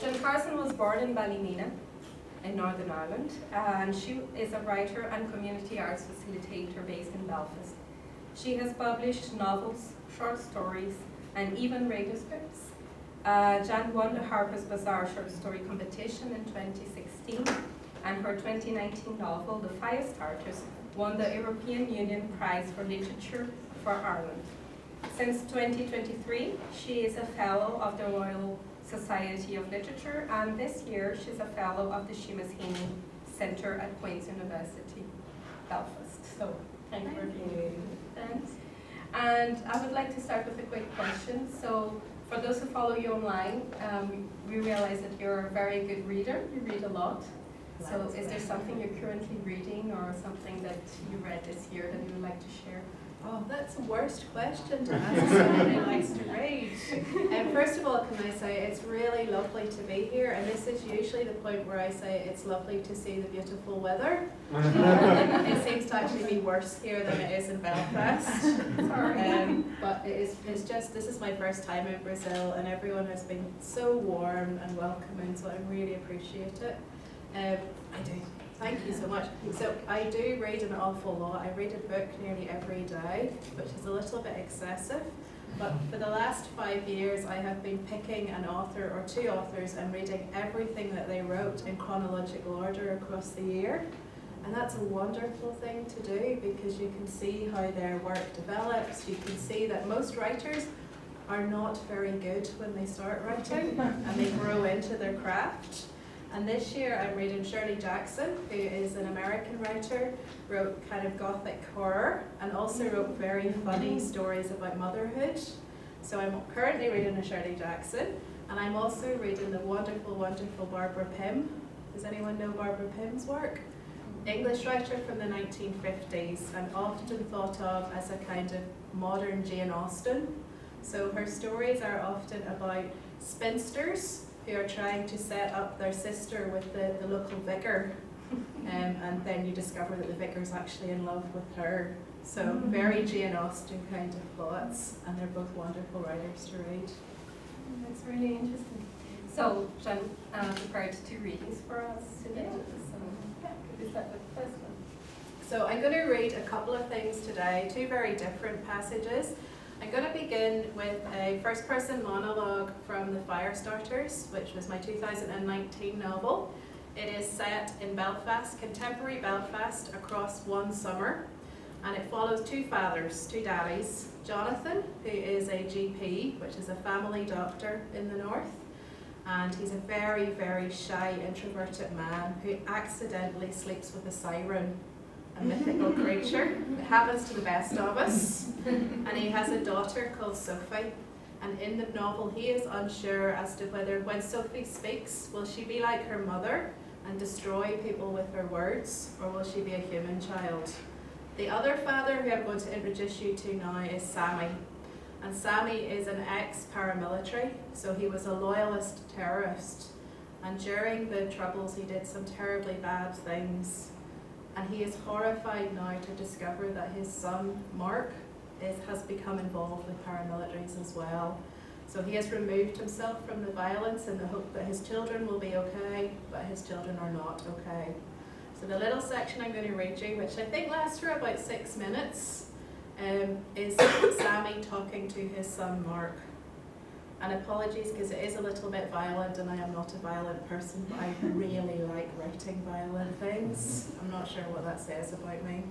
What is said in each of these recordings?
Jan Carson was born in Ballymena in Northern Ireland, and she is a writer and community arts facilitator based in Belfast. She has published novels, short stories, and even radio scripts. Jan won the Harper's Bazaar Short Story Competition in 2016, and her 2019 novel, The Firestarters, won the European Union Prize for Literature for Ireland. Since 2023, she is a Fellow of the Royal Society of Literature, and this year she's a Fellow of the Seamus Heaney Centre at Queen's University, Belfast. So, thank you for being here. Thanks. And I would like to start with a quick question. So, for those who follow you online, we realize that you're a very good reader. You read a lot. So is there something you're currently reading or something that you read this year that you would like to share? Oh, that's the worst question to ask somebody who likes to read. First of all, can I say it's really lovely to be here, and this is usually the point where I say it's lovely to see the beautiful weather. It seems to actually be worse here than it is in Belfast. Sorry. But it's just, this is my first time in Brazil, and everyone has been so warm and welcoming, so I really appreciate it. I do. Thank you so much. So I do read an awful lot. I read a book nearly every day, which is a little bit excessive. But for the last 5 years, I have been picking an author or two authors and reading everything that they wrote in chronological order across the year. And that's a wonderful thing to do because you can see how their work develops. You can see that most writers are not very good when they start writing and they grow into their craft. And this year I'm reading Shirley Jackson, who is an American writer, wrote kind of gothic horror, and also wrote very funny stories about motherhood. So I'm currently reading a Shirley Jackson, and I'm also reading the wonderful, wonderful Barbara Pym. Does anyone know Barbara Pym's work? English writer from the 1950s, and often thought of as a kind of modern Jane Austen. So her stories are often about spinsters who are trying to set up their sister with the local vicar, and then you discover that the vicar's actually in love with her. So very Jane Austen kind of plots, and they're both wonderful writers to read. That's really interesting. So, Jan prepared 2 readings for us today. So, yeah, could we start with the first one? So I'm going to read a couple of things today, 2 very different passages. I'm going to begin with a first-person monologue from The Firestarters, which was my 2019 novel. It is set in Belfast, contemporary Belfast, across one summer, and it follows 2 fathers, 2 daddies. Jonathan, who is a GP, which is a family doctor in the north, and he's a very, very shy, introverted man who accidentally sleeps with a siren, a mythical creature. It happens to the best of us. And he has a daughter called Sophie. And in the novel, he is unsure as to whether when Sophie speaks, will she be like her mother and destroy people with her words, or will she be a human child? The other father who I'm going to introduce you to now is Sammy. And Sammy is an ex-paramilitary, so he was a loyalist terrorist. And during the Troubles, he did some terribly bad things. And he is horrified now to discover that his son, Mark, has become involved with paramilitaries as well. So he has removed himself from the violence in the hope that his children will be okay, but his children are not okay. So the little section I'm going to read you, which I think lasts for about 6 minutes, is Sammy talking to his son, Mark. And apologies because it is a little bit violent and I am not a violent person, but I really like writing violent things. I'm not sure what that says about me.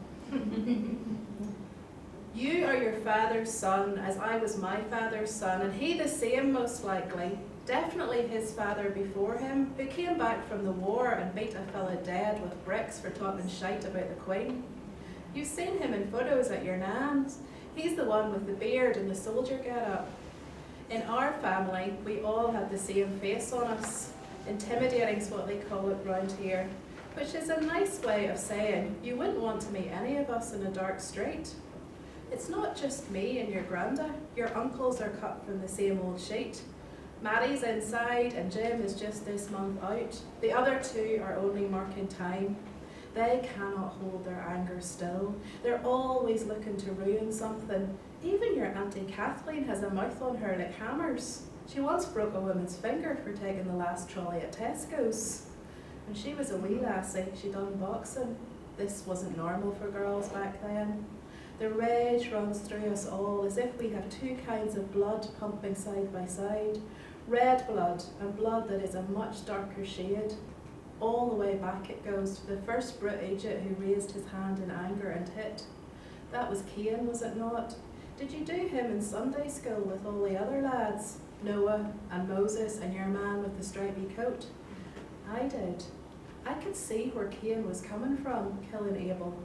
You are your father's son, as I was my father's son, and he the same most likely, definitely his father before him, who came back from the war and beat a fella dead with bricks for talking shite about the Queen. You've seen him in photos at your nan's. He's the one with the beard and the soldier get-up. In our family, we all have the same face on us. Intimidating's what they call it round here, which is a nice way of saying you wouldn't want to meet any of us in a dark street. It's not just me and your granda. Your uncles are cut from the same old sheet. Maddie's inside and Jim is just this month out. The other 2 are only marking time. They cannot hold their anger still. They're always looking to ruin something. Even your Auntie Kathleen has a mouth on her like hammers. She once broke a woman's finger for taking the last trolley at Tesco's. When she was a wee lassie, she done boxing. This wasn't normal for girls back then. The rage runs through us all as if we have two kinds of blood pumping side by side. Red blood, and blood that is a much darker shade. All the way back it goes to the first Brit Egypt who raised his hand in anger and hit. That was Cain, was it not? Did you do him in Sunday school with all the other lads? Noah and Moses and your man with the stripy coat? I did. I could see where Cain was coming from, killing Abel.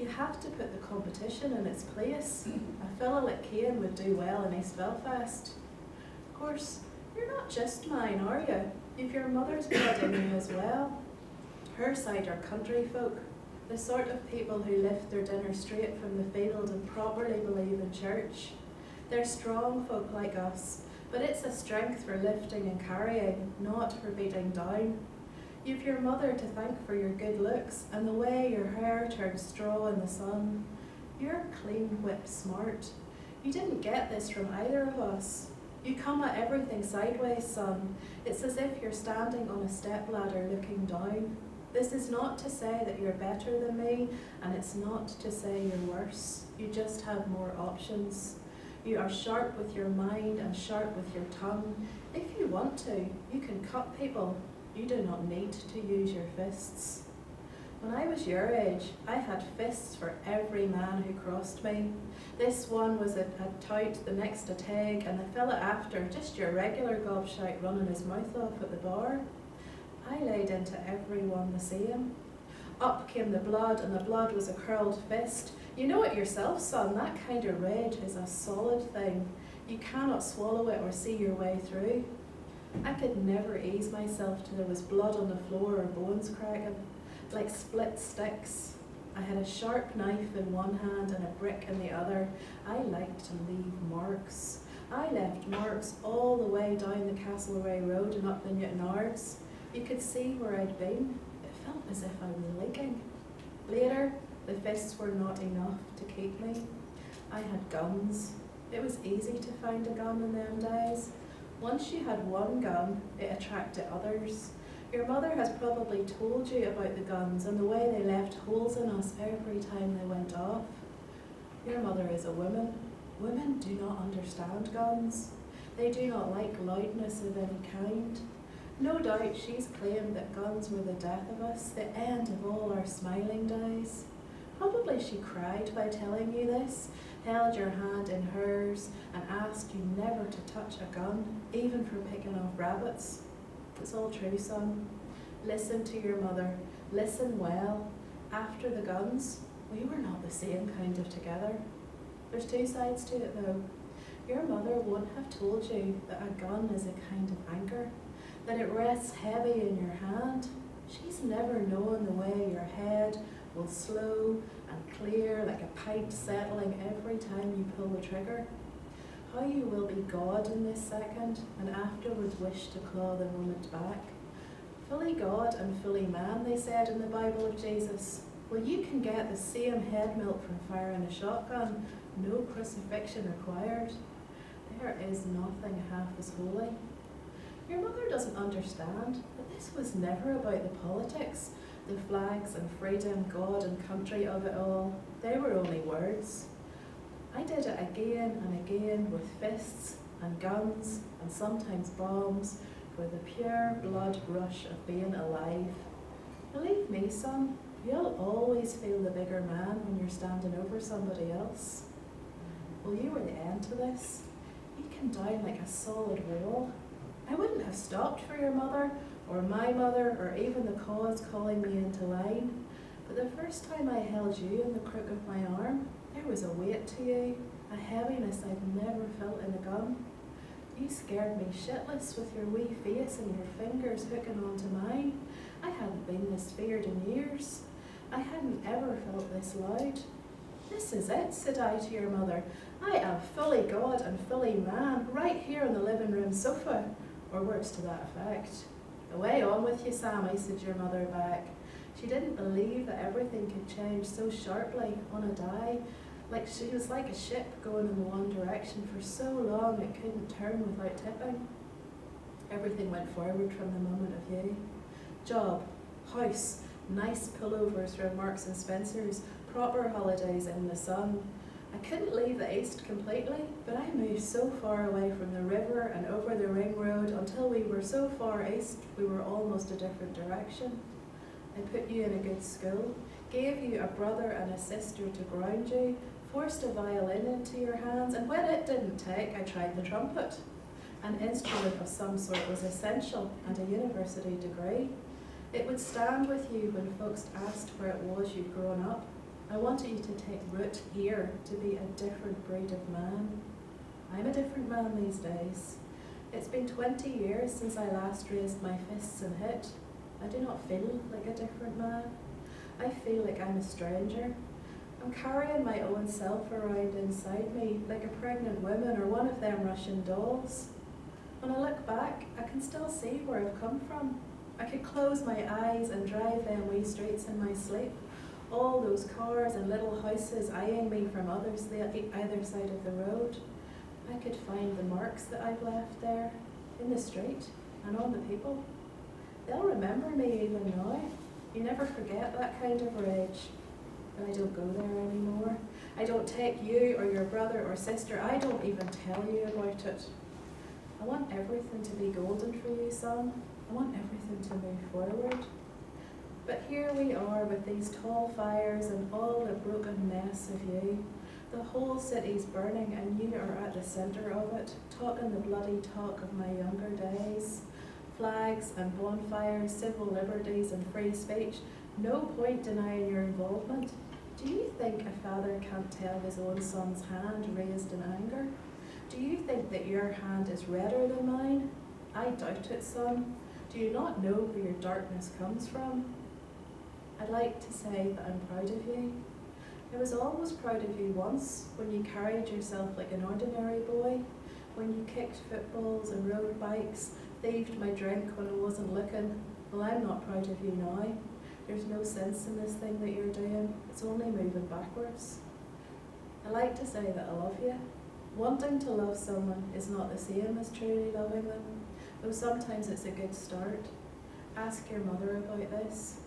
You have to put the competition in its place. A fellow like Cain would do well in East Belfast. Of course, you're not just mine, are you? You've your mother's blood in you as well. Her side are country folk, the sort of people who lift their dinner straight from the field and properly believe in church. They're strong folk like us, but it's a strength for lifting and carrying, not for beating down. You've your mother to thank for your good looks and the way your hair turns straw in the sun. You're clean whip smart. You didn't get this from either of us. You come at everything sideways, son. It's as if you're standing on a stepladder looking down. This is not to say that you're better than me, and it's not to say you're worse. You just have more options. You are sharp with your mind and sharp with your tongue. If you want to, you can cut people. You do not need to use your fists. When I was your age, I had fists for every man who crossed me. This one was a tout, the next a tag, and the fella after, just your regular gobshite running his mouth off at the bar. I laid into everyone the same. Up came the blood, and the blood was a curled fist. You know it yourself, son, that kind of rage is a solid thing. You cannot swallow it or see your way through. I could never ease myself till there was blood on the floor or bones cracking, like split sticks. I had a sharp knife in one hand and a brick in the other. I liked to leave marks. I left marks all the way down the Castlereagh Road and up the Newtonards. You could see where I'd been. It felt as if I was leaking. Later, the fists were not enough to keep me. I had guns. It was easy to find a gun in them days. Once you had one gun, it attracted others. Your mother has probably told you about the guns and the way they left holes in us every time they went off. Your mother is a woman. Women do not understand guns. They do not like loudness of any kind. No doubt she's claimed that guns were the death of us, the end of all our smiling days. Probably she cried by telling you this, held your hand in hers, and asked you never to touch a gun, even for picking off rabbits. It's all true, son. Listen to your mother. Listen well. After the guns, we were not the same kind of together. There's two sides to it, though. Your mother won't have told you that a gun is a kind of anchor, that it rests heavy in your hand. She's never known the way your head will slow and clear like a pint settling every time you pull the trigger. How you will be God in this second, and afterwards wish to claw the moment back. Fully God and fully man, they said in the Bible of Jesus. Well, you can get the same head milk from firing a shotgun, no crucifixion required. There is nothing half as holy. Your mother doesn't understand that this was never about the politics, the flags and freedom, God and country of it all. They were only words. I did it again and again with fists and guns and sometimes bombs for the pure blood rush of being alive. Believe me, son, you'll always feel the bigger man when you're standing over somebody else. Well, you were the end to this. You came down like a solid wall. I wouldn't have stopped for your mother, or my mother, or even the cause calling me into line. But the first time I held you in the crook of my arm, there was a weight to you, a heaviness I've never felt in a gun. You scared me shitless with your wee face and your fingers hooking onto mine. I hadn't been this feared in years. I hadn't ever felt this loud. This is it, said I to your mother. I am fully God and fully man, right here on the living room sofa, or words to that effect. Away on with you, Sammy, said your mother back. She didn't believe that everything could change so sharply on a die. Like she was like a ship going in the one direction for so long it couldn't turn without tipping. Everything went forward from the moment of you. Job, house, nice pullovers from Marks and Spencer's, proper holidays in the sun. I couldn't leave the East completely, but I moved so far away from the river and over the ring road until we were so far east we were almost a different direction. I put you in a good school, gave you a brother and a sister to ground you, forced a violin into your hands, and when it didn't take, I tried the trumpet. An instrument of some sort was essential, and a university degree. It would stand with you when folks asked where it was you'd grown up. I wanted you to take root here, to be a different breed of man. I'm a different man these days. It's been 20 years since I last raised my fists and hit. I do not feel like a different man. I feel like I'm a stranger. I'm carrying my own self around inside me, like a pregnant woman or one of them Russian dolls. When I look back, I can still see where I've come from. I could close my eyes and drive them wee streets in my sleep. All those cars and little houses eyeing me from either side of the road. I could find the marks that I've left there, in the street and on the people. They'll remember me even now. You never forget that kind of rage. But I don't go there anymore. I don't take you or your brother or sister. I don't even tell you about it. I want everything to be golden for you, son. I want everything to move forward. But here we are with these tall fires and all the broken mess of you. The whole city's burning and you are at the centre of it, talking the bloody talk of my younger days. Flags and bonfires, civil liberties and free speech. No point denying your involvement. Do you think a father can't tell his own son's hand raised in anger? Do you think that your hand is redder than mine? I doubt it, son. Do you not know where your darkness comes from? I'd like to say that I'm proud of you. I was always proud of you once, when you carried yourself like an ordinary boy, when you kicked footballs and rode bikes, thieved my drink when I wasn't looking. Well, I'm not proud of you now. There's no sense in this thing that you're doing. It's only moving backwards. I like to say that I love you. Wanting to love someone is not the same as truly loving them, though sometimes it's a good start. Ask your mother about this.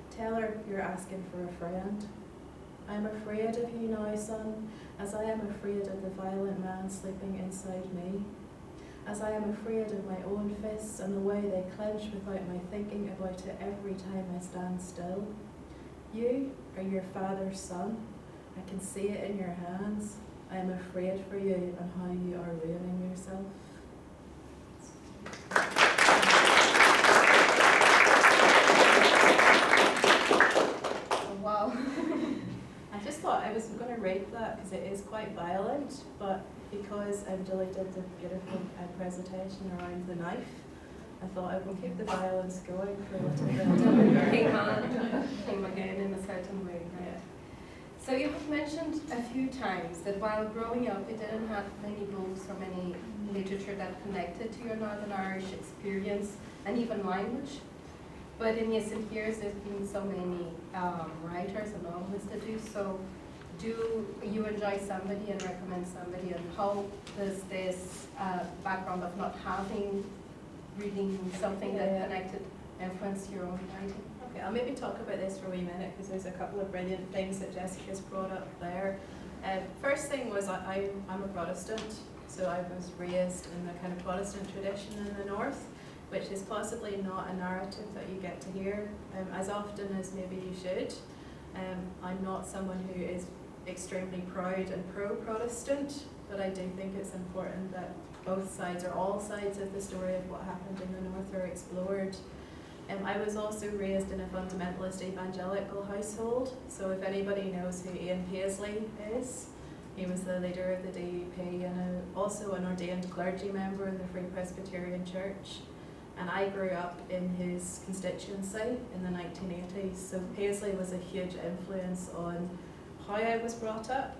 Tell her you're asking for a friend. I'm afraid of you now, son, as I am afraid of the violent man sleeping inside me, as I am afraid of my own fists and the way they clench without my thinking about it every time I stand still. You are your father's son. I can see it in your hands. I am afraid for you and how you are ruining yourself. Oh, wow. I just thought I was going to read that because it is quite violent, but because Julie did the beautiful presentation around the knife, I thought I will keep the violence going for a little bit. Came again in a certain way. Right? Yeah. So you have mentioned a few times that while growing up, you didn't have many books or many literature that connected to your Northern Irish experience and even language. But in recent years, there's been so many writers and novelists that do so. Do you enjoy somebody and recommend somebody, and how does this background of not having reading something that connected influence your own writing? Okay, I'll maybe talk about this for a wee minute because there's a couple of brilliant things that Jessica's brought up there. First thing was I'm a Protestant, so I was raised in the kind of Protestant tradition in the North, which is possibly not a narrative that you get to hear as often as maybe you should. I'm not someone who is extremely proud and pro-Protestant, but I do think it's important that both sides or all sides of the story of what happened in the North are explored. I was also raised in a fundamentalist evangelical household, so if anybody knows who Ian Paisley is, he was the leader of the DUP and also an ordained clergy member in the Free Presbyterian Church. And I grew up in his constituency in the 1980s, so Paisley was a huge influence on how I was brought up,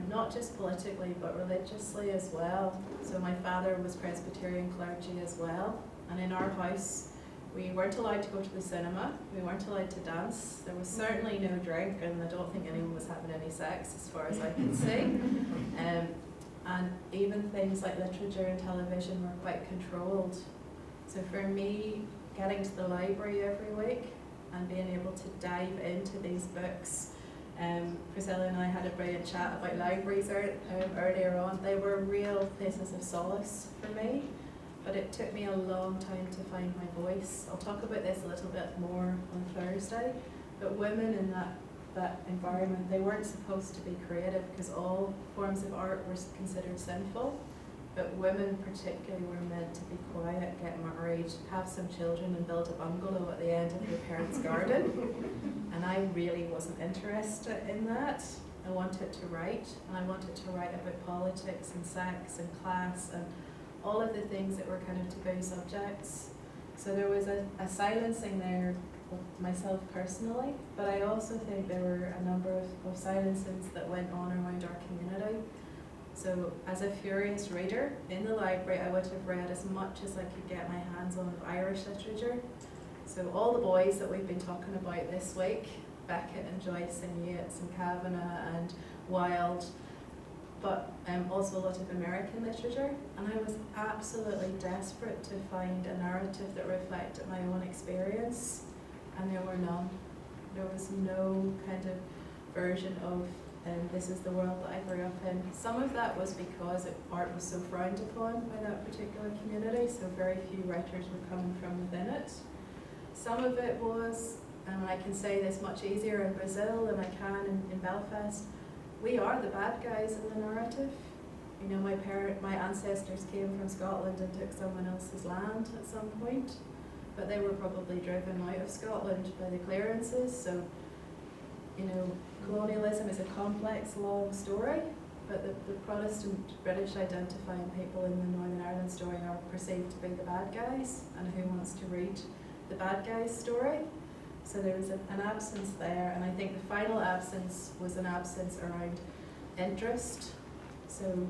not just politically but religiously as well. So my father was Presbyterian clergy as well, and in our house we weren't allowed to go to the cinema, we weren't allowed to dance, there was certainly no drink, and I don't think anyone was having any sex as far as I can see. And even things like literature and television were quite controlled. So for me, getting to the library every week and being able to dive into these books, Priscilla and I had a brilliant chat about libraries earlier on. They were real places of solace for me, but it took me a long time to find my voice. I'll talk about this a little bit more on Thursday, but women in that environment, they weren't supposed to be creative because all forms of art were considered sinful. But women particularly were meant to be quiet, get married, have some children and build a bungalow at the end of your parents' garden. And I really wasn't interested in that. I wanted to write, and I wanted to write about politics and sex and class and all of the things that were kind of taboo subjects. So there was a silencing there of myself personally, but I also think there were a number of silencings that went on around our community. So as a furious reader in the library, I would have read as much as I could get my hands on of Irish literature. So all the boys that we've been talking about this week, Beckett and Joyce and Yeats and Kavanagh and Wilde, but also a lot of American literature. And I was absolutely desperate to find a narrative that reflected my own experience, and there were none. There was no kind of version of this is the world that I grew up in. Some of that was because art was so frowned upon by that particular community, so very few writers were coming from within it. Some of it was, and I can say this much easier in Brazil than I can in Belfast, we are the bad guys in the narrative. You know, my ancestors came from Scotland and took someone else's land at some point, but they were probably driven out of Scotland by the clearances, so, you know, colonialism is a complex, long story, but the Protestant British identifying people in the Northern Ireland story are perceived to be the bad guys, and who wants to read the bad guys' story? So there was an absence there, and I think the final absence was an absence around interest. So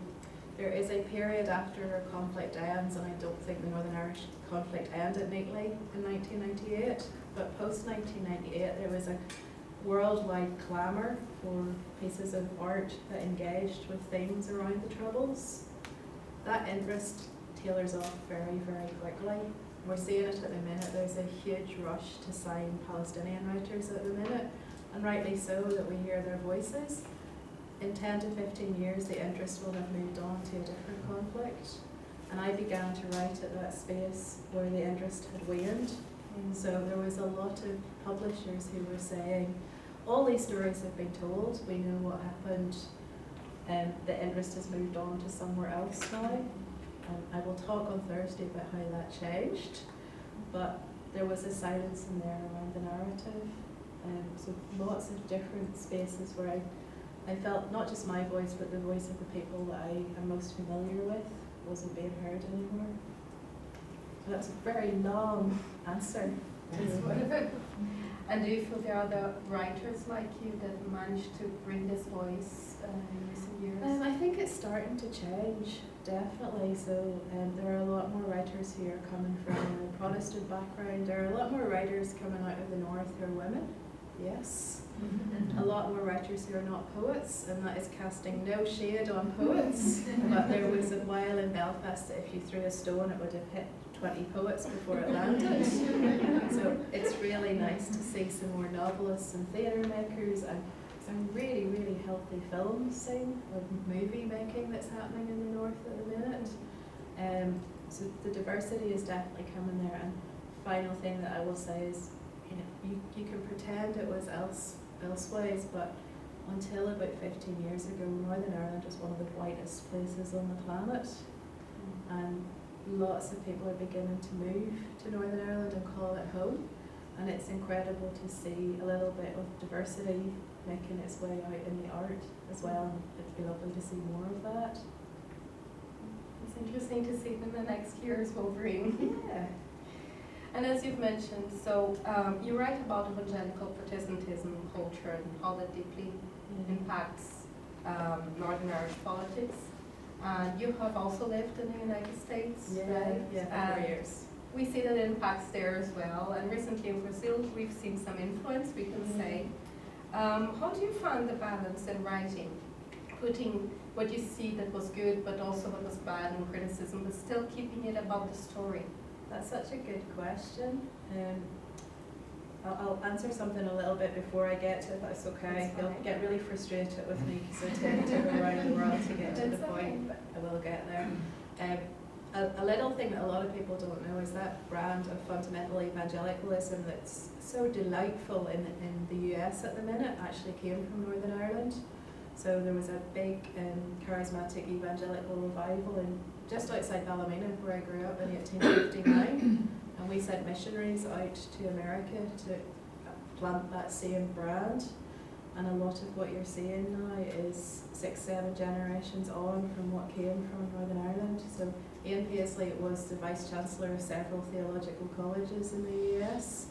there is a period after a conflict ends, and I don't think the Northern Irish conflict ended neatly in 1998, but post-1998 there was a worldwide clamour for pieces of art that engaged with themes around the Troubles. That interest tailors off very, very quickly. We're seeing it at the minute. There's a huge rush to sign Palestinian writers at the minute, and rightly so, that we hear their voices. In 10 to 15 years, the interest will have moved on to a different conflict. And I began to write at that space where the interest had waned. So there was a lot of publishers who were saying, all these stories have been told, we know what happened, and the interest has moved on to somewhere else now. I will talk on Thursday about how that changed, but there was a silence in there around the narrative. So lots of different spaces where I felt not just my voice, but the voice of the people that I am most familiar with wasn't being heard anymore. So that's a very long answer. And do you feel there are other writers like you that managed to bring this voice in recent years? I think it's starting to change, definitely. So there are a lot more writers who are coming from a Protestant background. There are a lot more writers coming out of the north who are women, yes. A lot more writers who are not poets, and that is casting no shade on poets. But there was a while in Belfast that if you threw a stone it would have hit 20 poets before it landed. So it's really nice to see some more novelists and theatre makers, and some really, really healthy film scene or movie making that's happening in the north at the minute. So the diversity is definitely coming there. And final thing that I will say is, you can pretend it was elsewise, but until about 15 years ago, Northern Ireland was one of the whitest places on the planet. And lots of people are beginning to move to Northern Ireland and call it home, and it's incredible to see a little bit of diversity making its way out in the art as well. It'd be lovely to see more of that. It's interesting to see them the next year's Wolverine. Yeah. And as you've mentioned, so you write about evangelical Protestantism culture and how that deeply impacts Northern Irish politics. And you have also lived in the United States, right? Yeah, for years. We see that it impacts there as well. And recently in Brazil, we've seen some influence, we can say. How do you find the balance in writing, putting what you see that was good, but also what was bad in criticism, but still keeping it about the story? That's such a good question. I'll answer something a little bit before I get to it, if that's okay. You'll get really frustrated with me because I tend to go around the world to get to the point, but I will get there. A little thing that a lot of people don't know is that brand of fundamental evangelicalism that's so delightful in the US at the minute actually came from Northern Ireland. So there was a big charismatic evangelical revival in just outside Ballymena, where I grew up, in 1859, and we sent missionaries out to America to plant that same brand. And a lot of what you're seeing now is 6-7 generations on from what came from Northern Ireland. So Ian Paisley was the Vice Chancellor of several theological colleges in the US,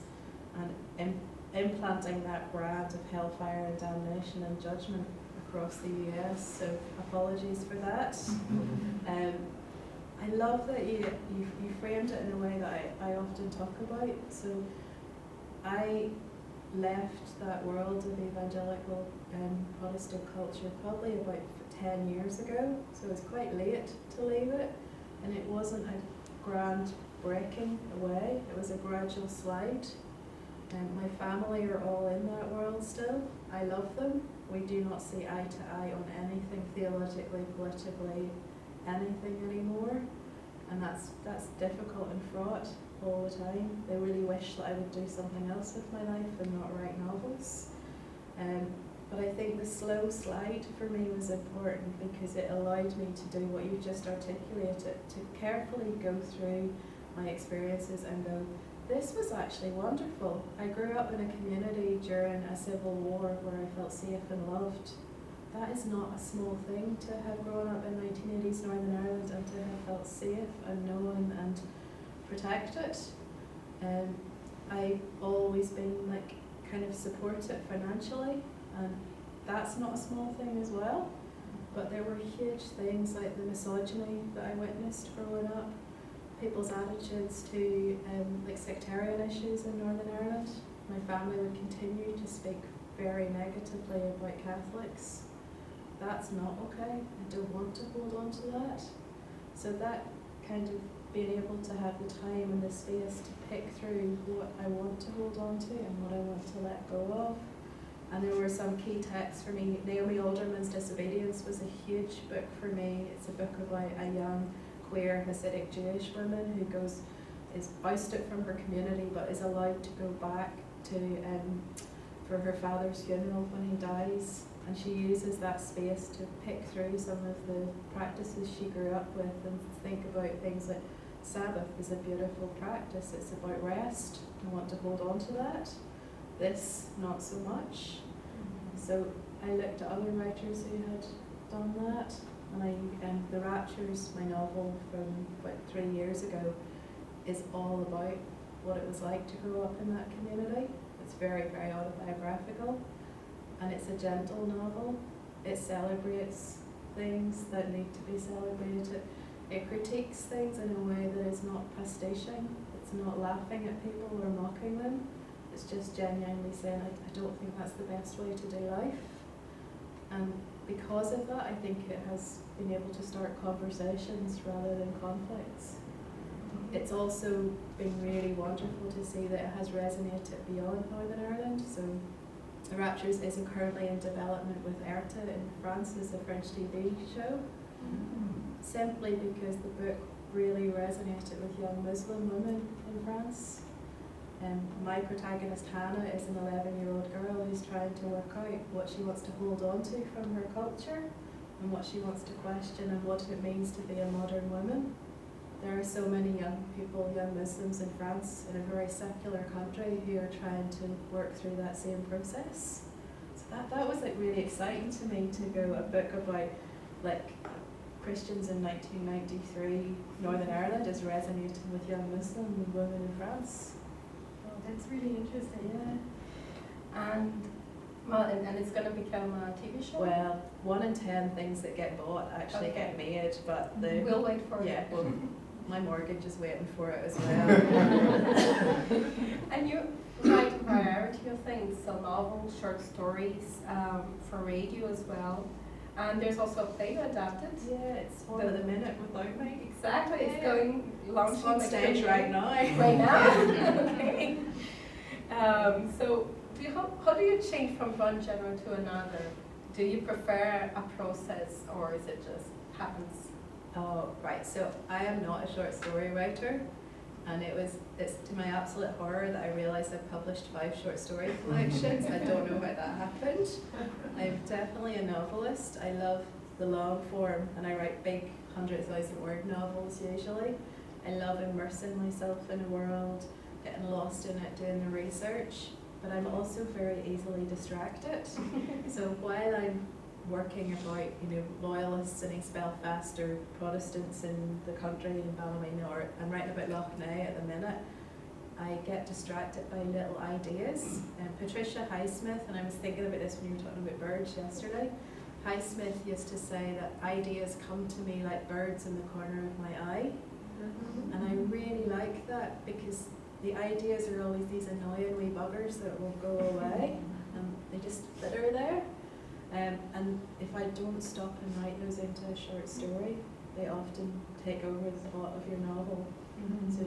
and implanting that brand of hellfire and damnation and judgment across the US, so apologies for that. I love that you framed it in a way that I often talk about. So I left that world of evangelical Protestant culture probably about 10 years ago, so it's quite late to leave it, and it wasn't a grand breaking away, it was a gradual slide. My family are all in that world still. I love them. We do not see eye to eye on anything theologically, politically, anything anymore, and that's difficult and fraught all the time. They really wish that I would do something else with my life and not write novels. But I think the slow slide for me was important because it allowed me to do what you just articulated, to carefully go through my experiences and go, this was actually wonderful. I grew up in a community during a civil war where I felt safe and loved. That is not a small thing to have grown up in 1980s Northern Ireland and to have felt safe and known and protected. I've always been kind of supported financially, and that's not a small thing as well. But there were huge things like the misogyny that I witnessed growing up, people's attitudes to sectarian issues in Northern Ireland. My family would continue to speak very negatively about Catholics. That's not okay. I don't want to hold on to that. So that kind of being able to have the time and the space to pick through what I want to hold on to and what I want to let go of. And there were some key texts for me. Naomi Alderman's Disobedience was a huge book for me. It's a book about a young queer Hasidic Jewish woman who is ousted from her community but is allowed to go back to for her father's funeral when he dies, and she uses that space to pick through some of the practices she grew up with and think about things like Sabbath is a beautiful practice, it's about rest, I want to hold on to that. This, not so much. So I looked at other writers who had done that, and The Raptures, my novel from about 3 years ago, is all about what it was like to grow up in that community. It's very, very autobiographical, and it's a gentle novel. It celebrates things that need to be celebrated. It critiques things in a way that is not pastiching. It's not laughing at people or mocking them. It's just genuinely saying, I don't think that's the best way to do life. And because of that, I think it has been able to start conversations rather than conflicts. It's also been really wonderful to see that it has resonated beyond Northern Ireland. So The Raptures is currently in development with ERTA in France as a French TV show, simply because the book really resonated with young Muslim women in France. My protagonist Hannah is an 11-year-old girl who's trying to work out what she wants to hold on to from her culture and what she wants to question and what it means to be a modern woman. There are so many young people, young Muslims in France, in a very secular country, who are trying to work through that same process. So that was really exciting to me, to go a book about Christians in 1993, Northern Ireland is resonating with young Muslim women in France. Oh, that's really interesting. Yeah. And it's going to become a TV show? Well, 1 in 10 things that get bought actually get made, but we'll wait for it. Yeah, well, my mortgage is waiting for it as well. And you write a variety of things, so novels, short stories, for radio as well. And there's also a play adapted. Yeah, it's on at the minute without me. Exactly, it's Yeah. going launching It's on the stage premiere right now. Right now? Okay. So how do you change from one genre to another? Do you prefer a process, or is it just happens? Oh, right. So I am not a short story writer, and it's to my absolute horror that I realised I've published 5 short story collections. I don't know how that happened. I'm definitely a novelist. I love the long form, and I write big 100,000 word novels usually. I love immersing myself in a world, getting lost in it, doing the research. But I'm also very easily distracted. So while I'm working about, loyalists in East Belfast or Protestants in the country in Ballymena, or I'm writing about Lough Neagh at the minute, I get distracted by little ideas. Patricia Highsmith, and I was thinking about this when you were talking about birds yesterday, Highsmith used to say that ideas come to me like birds in the corner of my eye. And I really like that, because the ideas are always these annoying wee buggers that won't go away, and they just flitter there. And if I don't stop and write those into a short story, they often take over the plot of your novel. So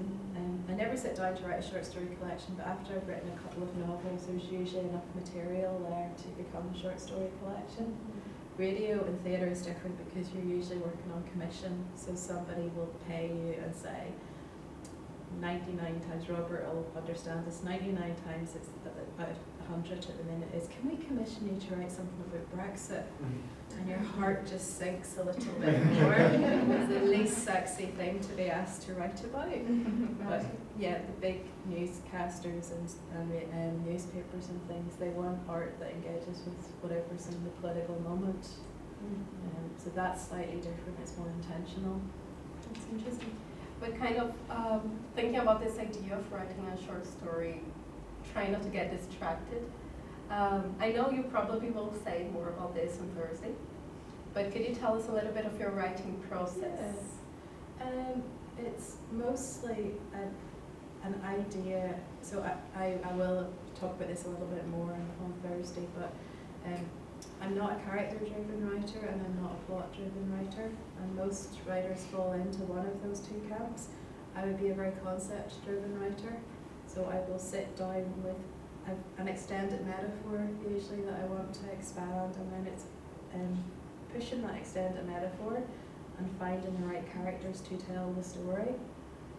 I never sit down to write a short story collection, but after I've written a couple of novels, there's usually enough material there to become a short story collection. Radio and theatre is different because you're usually working on commission, so somebody will pay you and say, 99 times, Robert will understand this, 99 times it's about 100 at the minute, is can we commission you to write something about Brexit? And your heart just sinks a little bit more. It's the least sexy thing to be asked to write about. But yeah, the big newscasters and newspapers and things, they want art that engages with whatever's in the political moment. So that's slightly different, it's more intentional. That's interesting. But kind of thinking about this idea of writing a short story, trying not to get distracted. I know you probably will say more about this on Thursday, but could you tell us a little bit of your writing process? Yes. It's mostly an idea, so I will talk about this a little bit more on Thursday, but I'm not a character-driven writer and I'm not a plot-driven writer, and most writers fall into one of those two camps. I would be a very concept-driven writer, so I will sit down with an extended metaphor usually that I want to expand, and then it's pushing that extended metaphor and finding the right characters to tell the story.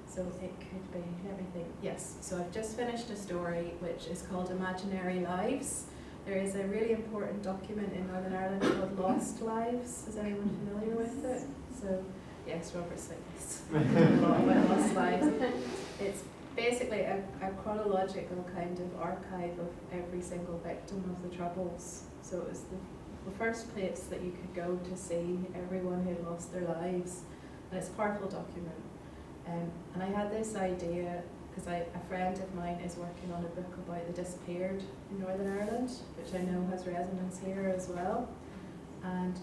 So it could be, let me think, yes, so I've just finished a story which is called Imaginary Lives. There is a really important document in Northern Ireland called Lost Lives. Is anyone familiar with it? So, yes, Robert's like this. A lot about Lost Lives. It's basically a chronological kind of archive of every single victim of the Troubles. So it was the first place that you could go to see everyone who lost their lives. And it's a powerful document. And I had this idea because a friend of mine is working on a book about the disappeared in Northern Ireland, which I know has resonance here as well. And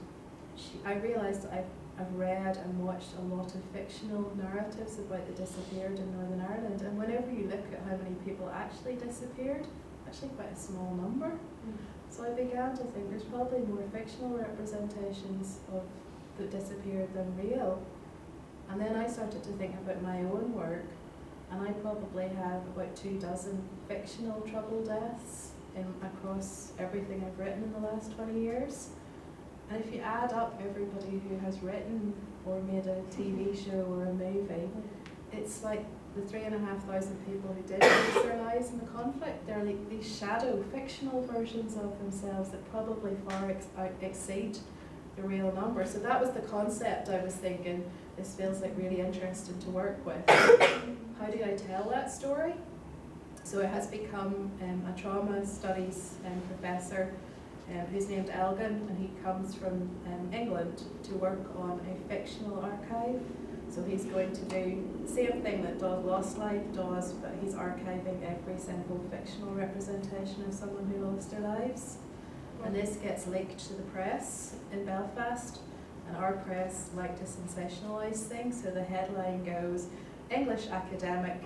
I realised that I've read and watched a lot of fictional narratives about the disappeared in Northern Ireland, and whenever you look at how many people actually disappeared, actually quite a small number. So I began to think there's probably more fictional representations of the disappeared than real. And then I started to think about my own work, and I probably have about 24 fictional trouble deaths across everything I've written in the last 20 years. And if you add up everybody who has written or made a TV show or a movie, it's like the 3,500 people who did lose their lives in the conflict. They're like these shadow fictional versions of themselves that probably far exceed the real number. So that was the concept I was thinking, this feels like really interesting to work with. How do I tell that story? So it has become a trauma studies professor who's named Elgin, and he comes from England to work on a fictional archive. So he's going to do the same thing that Lost Life does, but he's archiving every single fictional representation of someone who lost their lives. And this gets leaked to the press in Belfast, and our press like to sensationalise things, so the headline goes, English academic